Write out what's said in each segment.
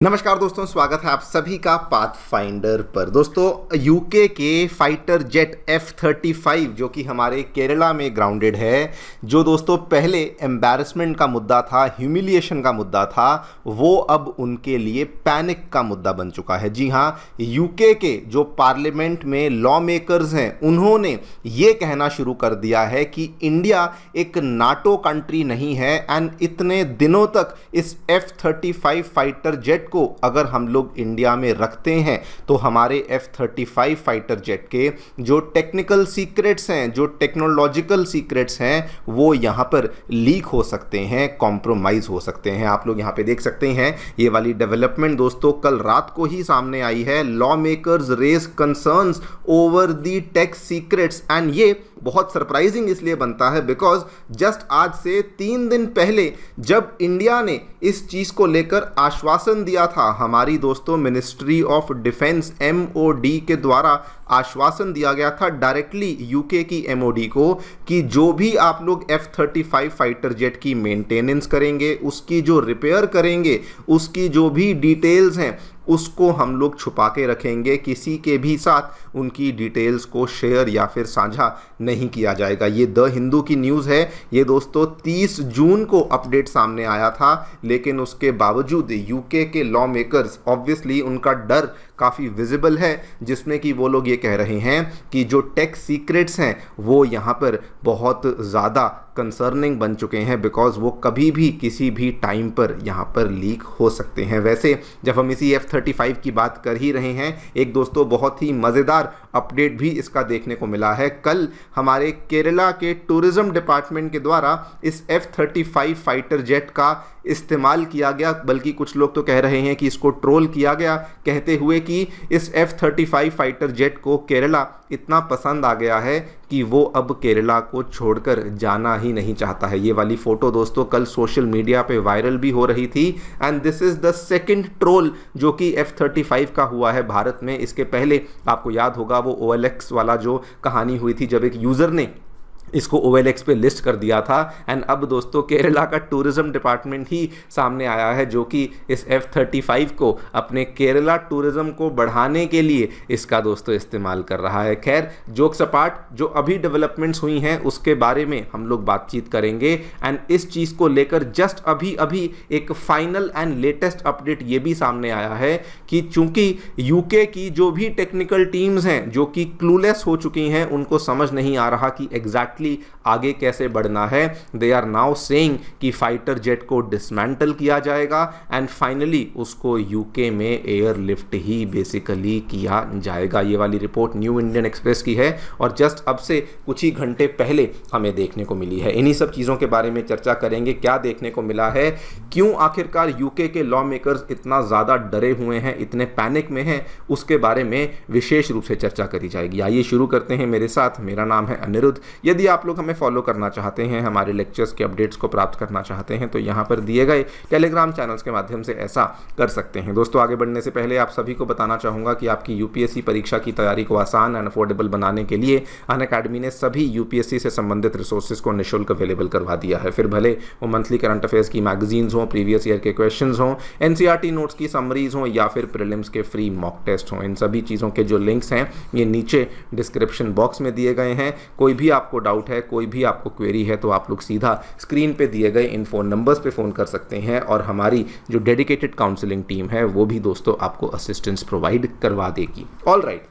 नमस्कार दोस्तों, स्वागत है आप सभी का पाथफाइंडर पर। दोस्तों, यूके के फाइटर जेट F-35 जो कि हमारे केरला में ग्राउंडेड है, जो दोस्तों पहले एम्बैरसमेंट का मुद्दा था, ह्यूमिलिएशन का मुद्दा था, वो अब उनके लिए पैनिक का मुद्दा बन चुका है। जी हाँ, यूके के जो पार्लियामेंट में लॉ मेकर्स हैं, उन्होंने ये कहना शुरू कर दिया है कि इंडिया एक नाटो कंट्री नहीं है एंड इतने दिनों तक इस F-35 फाइटर जेट को अगर हम लोग इंडिया में रखते हैं तो हमारे F-35 फाइटर जेट के जो टेक्निकल सीक्रेट्स हैं, जो टेक्नोलॉजिकल सीक्रेट्स हैं, वो यहाँ पर लीक हो सकते हैं, कॉम्प्रोमाइज हो सकते हैं। आप लोग यहाँ पे देख सकते हैं ये वाली डेवलपमेंट दोस्तों कल रात को ही सामने आई है। Lawmakers raise concerns over the tech secrets and ये बहुत सरप्राइजिंग इसलिए बनता है बिकॉज जस्ट आज से 3 दिन पहले जब इंडिया ने इस चीज़ को लेकर आश्वासन दिया था, हमारी दोस्तों मिनिस्ट्री ऑफ डिफेंस MOD के द्वारा आश्वासन दिया गया था डायरेक्टली यूके की MOD को कि जो भी आप लोग F-35 फाइटर जेट की मेंटेनेंस करेंगे, उसकी जो रिपेयर करेंगे, उसकी जो भी डिटेल्स हैं उसको हम लोग छुपा के रखेंगे, किसी के भी साथ उनकी डिटेल्स को शेयर या फिर साझा नहीं किया जाएगा। ये द हिंदू की न्यूज़ है। ये दोस्तों 30 जून को अपडेट सामने आया था, लेकिन उसके बावजूद यूके के लॉ मेकर्स ऑब्वियसली उनका डर काफ़ी विजिबल है, जिसमें कि वो लोग ये कह रहे हैं कि जो टेक सीक्रेट्स हैं वो यहाँ पर बहुत ज़्यादा कंसर्निंग बन चुके हैं बिकॉज वो कभी भी किसी भी टाइम पर यहाँ पर लीक हो सकते हैं। वैसे जब हम इसी F-35 की बात कर ही रहे हैं, एक दोस्तों बहुत ही मज़ेदार अपडेट भी इसका देखने को मिला है। कल हमारे केरला के टूरिज़्म डिपार्टमेंट के द्वारा इस F-35 फाइटर जेट का इस्तेमाल किया गया, बल्कि कुछ लोग तो कह रहे हैं कि इसको ट्रोल किया गया, कहते हुए कि इस F-35 फाइटर जेट को केरला इतना पसंद आ गया है कि वो अब केरला को छोड़कर जाना ही नहीं चाहता है। ये वाली फ़ोटो दोस्तों कल सोशल मीडिया पे वायरल भी हो रही थी and this is the second troll जो कि F-35 का हुआ है भारत में। इसके पहले आपको याद होगा वो OLX वाला जो कहानी हुई थी जब एक यूज़र ने इसको OLX पे लिस्ट कर दिया था एंड अब दोस्तों केरला का टूरिज़्म डिपार्टमेंट ही सामने आया है जो कि इस F-35 को अपने केरला टूरिज़्म को बढ़ाने के लिए इसका दोस्तों इस्तेमाल कर रहा है। खैर, जोक्स अपार्ट, जो अभी डेवलपमेंट्स हुई हैं उसके बारे में हम लोग बातचीत करेंगे एंड इस चीज़ को लेकर जस्ट अभी एक फाइनल एंड लेटेस्ट अपडेट ये भी सामने आया है कि चूंकि यूके की जो भी टेक्निकल टीम्स हैं जो कि क्लूलेस हो चुकी हैं, उनको समझ नहीं आ रहा कि एग्जैक्टली आगे कैसे बढ़ना है। दे आर नाउ सेइंग कि फाइटर जेट को डिसमेंटल किया जाएगा एंड फाइनली उसको यूके में एयरलिफ्ट ही बेसिकली किया जाएगा। ये वाली रिपोर्ट न्यू इंडियन एक्सप्रेस की है और जस्ट अब से कुछ ही घंटे पहले हमें देखने को मिली है। इन्हीं सब चीज़ों के बारे में चर्चा करेंगे, क्या देखने को मिला है, क्यों आखिरकार यूके के लॉ मेकर्स इतना ज़्यादा डरे हुए हैं, इतने पैनिक में हैं, उसके बारे में विशेष रूप से चर्चा करी जाएगी। आइए शुरू करते हैं मेरे साथ। मेरा नाम है अनिरुद्ध। यदि आप लोग हमें फॉलो करना चाहते हैं, हमारे लेक्चर्स के अपडेट्स को प्राप्त करना चाहते हैं, तो यहाँ पर दिए गए टेलीग्राम चैनल्स के माध्यम से ऐसा कर सकते हैं। दोस्तों, आगे बढ़ने से पहले आप सभी को बताना चाहूँगा कि आपकी यूपीएससी परीक्षा की तैयारी को आसान एंड अफोर्डेबल बनाने के लिए अनअकैडमी ने सभी यूपीएससी से संबंधित रिसोर्सेज को निःशुल्क अवेलेबल करवा दिया है। फिर भले वो मंथली करंट अफेयर्स की मैगजीन्स हों, प्रीवियस ईयर के क्वेश्चन हों, NCERT नोट्स की समरीज हों या फिर प्रीलिम्स के फ्री मॉक टेस्ट हों, इन सभी चीज़ों के जो लिंक्स हैं ये नीचे डिस्क्रिप्शन बॉक्स में दिए गए हैं। कोई भी आपको डाउट है, कोई भी आपको क्वेरी है, तो आप लोग सीधा स्क्रीन पे दिए गए इन फ़ोन नंबर्स पे फ़ोन कर सकते हैं और हमारी जो डेडिकेटेड काउंसलिंग टीम है वो भी दोस्तों आपको असिस्टेंस प्रोवाइड करवा देगी। ऑल राइट,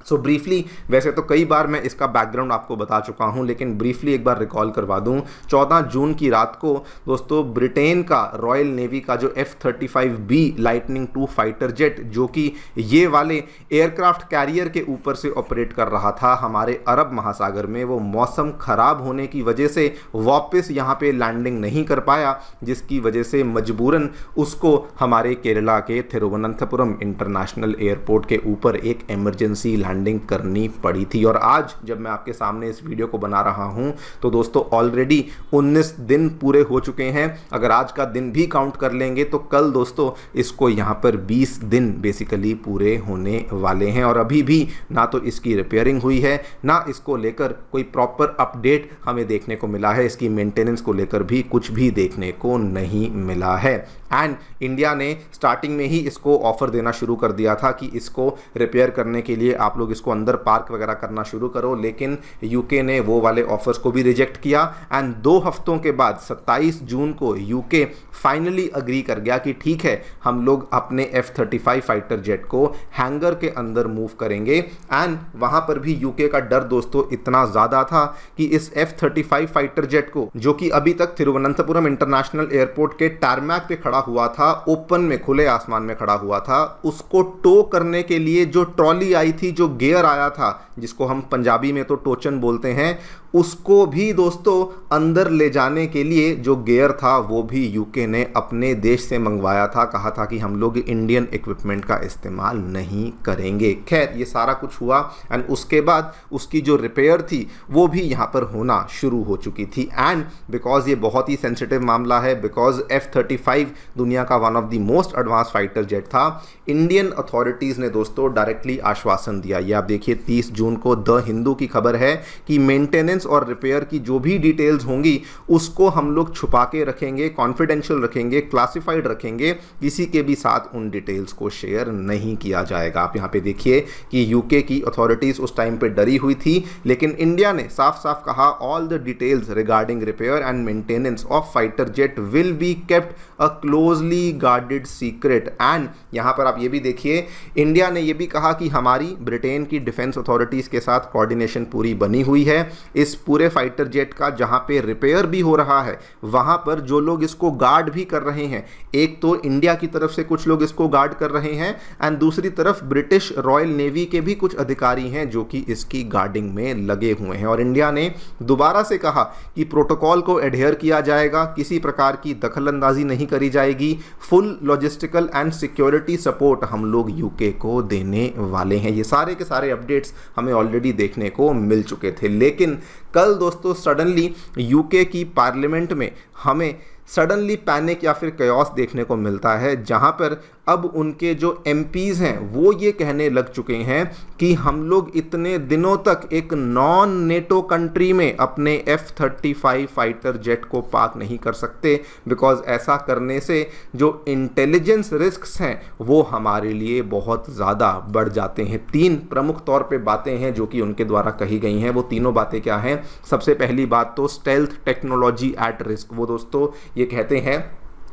सो ब्रीफली, वैसे तो कई बार मैं इसका बैकग्राउंड आपको बता चुका हूं, लेकिन ब्रीफली एक बार रिकॉल करवा दूं। 14 जून की रात को दोस्तों ब्रिटेन का रॉयल नेवी का जो F-35B लाइटनिंग 2 फाइटर जेट जो कि ये वाले एयरक्राफ्ट कैरियर के ऊपर से ऑपरेट कर रहा था हमारे अरब महासागर में, वो मौसम ख़राब होने की वजह से वापस यहाँ पे लैंडिंग नहीं कर पाया, जिसकी वजह से मजबूरन उसको हमारे केरला के थिरुवनंतपुरम इंटरनेशनल एयरपोर्ट के ऊपर एक एमरजेंसी हैंडिंग करनी पड़ी थी। और आज जब मैं आपके सामने इस वीडियो को बना रहा हूं तो दोस्तों ऑलरेडी 19 दिन पूरे हो चुके हैं। अगर आज का दिन भी काउंट कर लेंगे तो कल दोस्तों इसको यहां पर 20 दिन बेसिकली पूरे होने वाले हैं। और अभी भी ना तो इसकी रिपेयरिंग हुई है, ना इसको लेकर कोई प्रॉपर अपडेट हमें देखने को मिला है। इसकी मेंटेनेंस को लेकर भी कुछ भी देखने को नहीं मिला है। एंड इंडिया ने स्टार्टिंग में ही इसको ऑफर देना शुरू कर दिया था कि इसको रिपेयर करने के लिए आप लोग इसको अंदर पार्क वगैरह करना शुरू करो, लेकिन यूके ने वो वाले ऑफर्स को भी रिजेक्ट किया। एंड 2 हफ्तों के बाद 27 जून को यूके फाइनली अग्री कर गया कि ठीक है, हम लोग अपने F-35 फाइटर जेट को हैंगर के अंदर मूव करेंगे। एंड वहां पर भी यूके का डर दोस्तों इतना ज़्यादा था कि इस F-35 फाइटर जेट को, जो कि अभी तक तिरुवनंतपुरम इंटरनेशनल एयरपोर्ट के टारमैक पे खड़ा हुआ था, ओपन में खुले आसमान में खड़ा हुआ था, उसको टो करने के लिए जो ट्रॉली आई थी, जो गियर आया था, जिसको हम पंजाबी में तो टोचन बोलते हैं, उसको भी दोस्तों अंदर ले जाने के लिए जो गियर था वो भी यूके ने अपने देश से मंगवाया था। कहा था कि हम लोग इंडियन इक्विपमेंट का इस्तेमाल नहीं करेंगे। खैर ये सारा कुछ हुआ एंड उसके बाद उसकी जो रिपेयर थी वो भी यहाँ पर होना शुरू हो चुकी थी। एंड बिकॉज ये बहुत ही सेंसिटिव मामला है, बिकॉज F-35 दुनिया का one of the most advance fighter jet था, इंडियन अथॉरिटीज़ ने दोस्तों डायरेक्टली आश्वासन दिया। ये आप देखिए 30 जून को द हिंदू की खबर है कि मेंटेनेंस और रिपेयर की जो भी डिटेल्स होंगी उसको हम लोग छुपा के रखेंगे, कॉन्फिडेंशियल रखेंगे, क्लासिफाइड रखेंगे, किसी के भी साथ उन डिटेल्स को शेयर नहीं किया जाएगा। आप यहाँ पे देखिए कि यूके की अथॉरिटीज़ उस टाइम पे डरी हुई थी, लेकिन इंडिया ने साफ साफ कहा all the details regarding repair and maintenance of fighter jet will be kept a closely guarded secret. And यहाँ पर आप ये भी देखिए, इंडिया ने ये भी कहा कि हमारी ब्रिटेन की डिफेंस अथॉरिटीज़ के साथ कोऑर्डिनेशन पूरी बनी हुई है। इस पूरे फाइटर जेट का जहाँ पे रिपेयर भी हो रहा है, वहाँ पर जो लोग इसको गार्ड भी कर रहे हैं, एक तो इंडिया की तरफ से कुछ लोग इसको गार्ड कर रहे हैं एंड दूसरी तरफ ब्रिटिश रॉयल नेवी के भी कुछ अधिकारी हैं जो कि इसकी गार्डिंग में लगे हुए हैं। और इंडिया ने दोबारा से कहा कि प्रोटोकॉल को एडहेयर किया जाएगा, किसी प्रकार की दखलंदाजी नहीं करी जाएगी, full logistical and security support हम लोग यूके को देने वाले हैं। ये सारे के सारे अपडेट्स हमें ऑलरेडी देखने को मिल चुके थे, लेकिन कल दोस्तों सडनली यूके की पार्लियामेंट में हमें सडनली पैनिक या फिर कयास देखने को मिलता है, जहां पर अब उनके जो एमपीज़ हैं वो ये कहने लग चुके हैं कि हम लोग इतने दिनों तक एक नॉन नेटो कंट्री में अपने F-35 फाइटर जेट को पार्क नहीं कर सकते, बिकॉज ऐसा करने से जो इंटेलिजेंस रिस्क्स हैं वो हमारे लिए बहुत ज़्यादा बढ़ जाते हैं। 3 प्रमुख तौर पे बातें हैं जो कि उनके द्वारा कही गई हैं। वो तीनों बातें क्या हैं? सबसे पहली बात तो स्टेल्थ टेक्नोलॉजी एट रिस्क। वो दोस्तों ये कहते हैं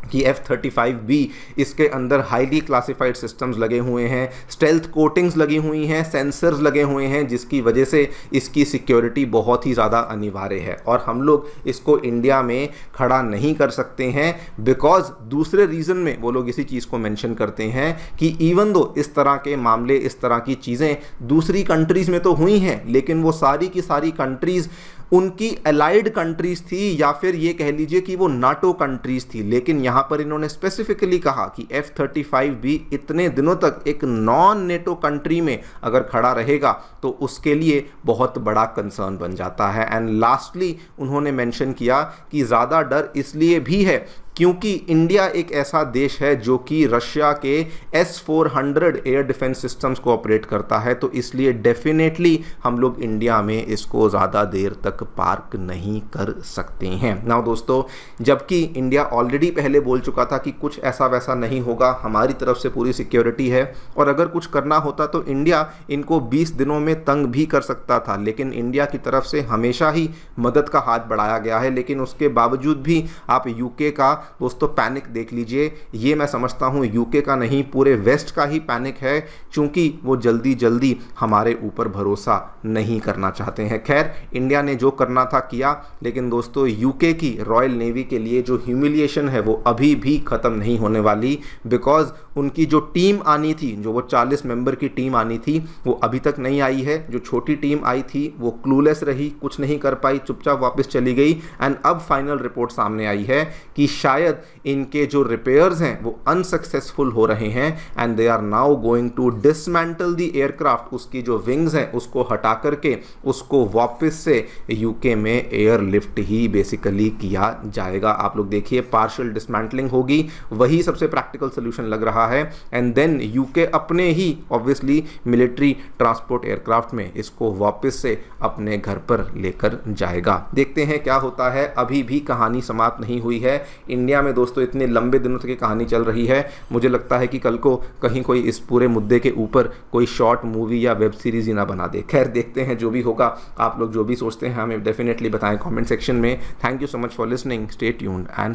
कि F-35B इसके अंदर हाईली क्लासिफाइड सिस्टम्स लगे हुए हैं, स्टेल्थ कोटिंग्स लगी हुई हैं, सेंसर्स लगे हुए हैं, जिसकी वजह से इसकी सिक्योरिटी बहुत ही ज़्यादा अनिवार्य है और हम लोग इसको इंडिया में खड़ा नहीं कर सकते हैं। बिकॉज दूसरे रीज़न में वो लोग इसी चीज़ को मेंशन करते हैं कि इवन दो इस तरह के मामले, इस तरह की चीज़ें दूसरी कंट्रीज़ में तो हुई हैं, लेकिन वो सारी की सारी कंट्रीज़ उनकी अलाइड कंट्रीज़ थी या फिर ये कह लीजिए कि वो नाटो कंट्रीज़ थी। लेकिन यहाँ पर इन्होंने स्पेसिफिकली कहा कि F-35B इतने दिनों तक एक नॉन नेटो कंट्री में अगर खड़ा रहेगा तो उसके लिए बहुत बड़ा कंसर्न बन जाता है। एंड लास्टली उन्होंने मेंशन किया कि ज़्यादा डर इसलिए भी है क्योंकि इंडिया एक ऐसा देश है जो कि रशिया के S-400 एयर डिफेंस सिस्टम्स को ऑपरेट करता है, तो इसलिए डेफिनेटली हम लोग इंडिया में इसको ज़्यादा देर तक पार्क नहीं कर सकते हैं। नाउ दोस्तों, जबकि इंडिया ऑलरेडी पहले बोल चुका था कि कुछ ऐसा वैसा नहीं होगा, हमारी तरफ से पूरी सिक्योरिटी है और अगर कुछ करना होता तो इंडिया इनको 20 दिनों में तंग भी कर सकता था, लेकिन इंडिया की तरफ से हमेशा ही मदद का हाथ बढ़ाया गया है। लेकिन उसके बावजूद भी आप यूके का दोस्तों पैनिक देख लीजिए। ये मैं समझता हूँ यूके का नहीं, पूरे वेस्ट का ही पैनिक है, क्योंकि वो जल्दी जल्दी हमारे ऊपर भरोसा नहीं करना चाहते हैं। खैर, इंडिया ने जो करना था किया, लेकिन दोस्तों यूके की रॉयल नेवी के लिए जो ह्यूमिलिएशन है वो अभी भी ख़त्म नहीं होने वाली। बिकॉज उनकी जो टीम आनी थी, जो वो 40 मेंबर की टीम आनी थी, वो अभी तक नहीं आई है। जो छोटी टीम आई थी वो क्लूलेस रही, कुछ नहीं कर पाई, चुपचाप वापस चली गई। एंड अब फाइनल रिपोर्ट सामने आई है कि शायद इनके जो रिपेयर्स हैं वो अनसक्सेसफुल हो रहे हैं and they are now going to dismantle the aircraft. उसकी जो विंग्स हैं उसको हटा करके उसको वापस से यूके में एयरलिफ्ट ही बेसिकली किया जाएगा। आप लोग देखिए पार्शियल डिसमेंटलिंग होगी, वही सबसे प्रैक्टिकल सोल्यूशन लग रहा है एंड देन यूके अपने ही ऑब्वियसली मिलिट्री ट्रांसपोर्ट एयरक्राफ्ट में इसको वापस से अपने घर पर लेकर जाएगा। देखते हैं क्या होता है। अभी भी कहानी समाप्त नहीं हुई है। इंडिया में दोस्तों इतने लंबे दिनों तक ये कहानी चल रही है, मुझे लगता है कि कल को कहीं कोई इस पूरे मुद्दे के ऊपर कोई शॉर्ट मूवी या वेब सीरीज ही ना बना दे। खैर देखते हैं, जो भी होगा। आप लोग जो भी सोचते हैं हमें डेफिनेटली बताएं कमेंट सेक्शन में। Thank you so much for listening. Stay tuned and